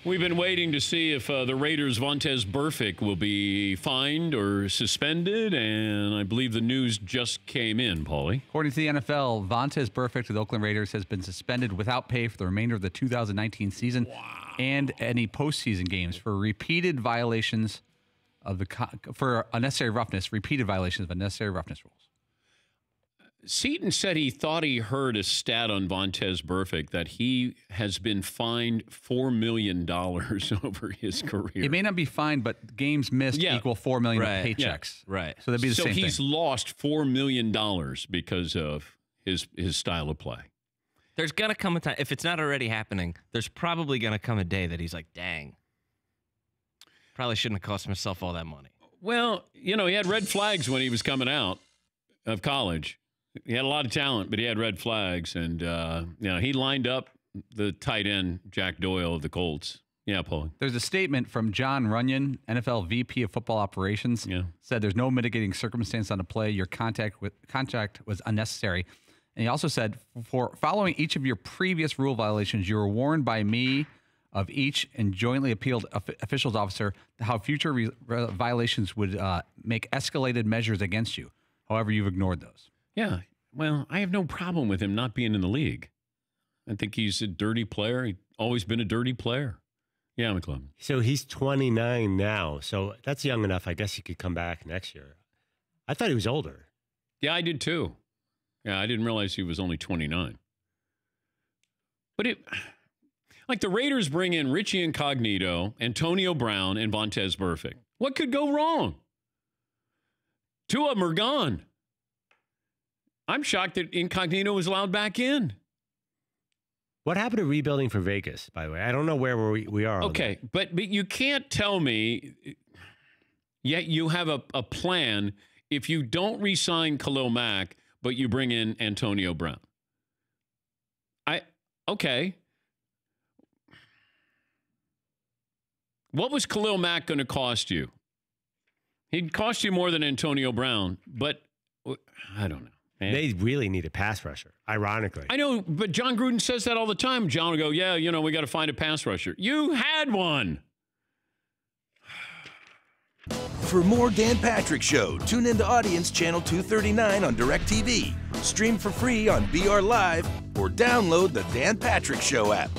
We've been waiting to see if the Raiders' Vontaze Burfict will be fined or suspended, and I believe the news just came in, Paulie. According to the NFL, Vontaze Burfict of the Oakland Raiders has been suspended without pay for the remainder of the 2019 season and any postseason games for repeated violations of repeated violations of unnecessary roughness rules. Seton said he thought he heard a stat on Vontaze Burfict that he has been fined $4 million over his career. It may not be fined, but games missed equal $4 million paychecks. Yeah. Right. So that'd be the same thing. So he's lost $4 million because of his style of play. There's going to come a time, if it's not already happening, there's probably going to come a day that he's like, dang, probably shouldn't have cost myself all that money. Well, you know, he had red flags when he was coming out of college. He had a lot of talent, but he had red flags. And, he lined up the tight end, Jack Doyle of the Colts. Yeah, Paul. There's a statement from Jon Runyan, NFL VP of Football Operations. Yeah. Said there's no mitigating circumstance on the play. Your contact was unnecessary. And he also said, for following each of your previous rule violations, you were warned by me of each and jointly appealed officials officer how future violations would make escalated measures against you. However, you've ignored those. Yeah, well, I have no problem with him not being in the league. I think he's a dirty player. He's always been a dirty player. Yeah, McClellan. So he's 29 now, so that's young enough. I guess he could come back next year. I thought he was older. Yeah, I did too. Yeah, I didn't realize he was only 29. But the Raiders bring in Richie Incognito, Antonio Brown, and Vontaze Burfict. What could go wrong? Two of them are gone. I'm shocked that Incognito was allowed back in. What happened to rebuilding for Vegas, by the way? I don't know where we are. Okay, but you can't tell me yet you have a plan if you don't re-sign Khalil Mack, but you bring in Antonio Brown. Okay. What was Khalil Mack going to cost you? He'd cost you more than Antonio Brown, but I don't know. Man. They really need a pass rusher, ironically. I know, but John Gruden says that all the time. John will go, yeah, we got to find a pass rusher. You had one. For more Dan Patrick Show, tune into Audience Channel 239 on DirecTV. Stream for free on BR Live or download the Dan Patrick Show app.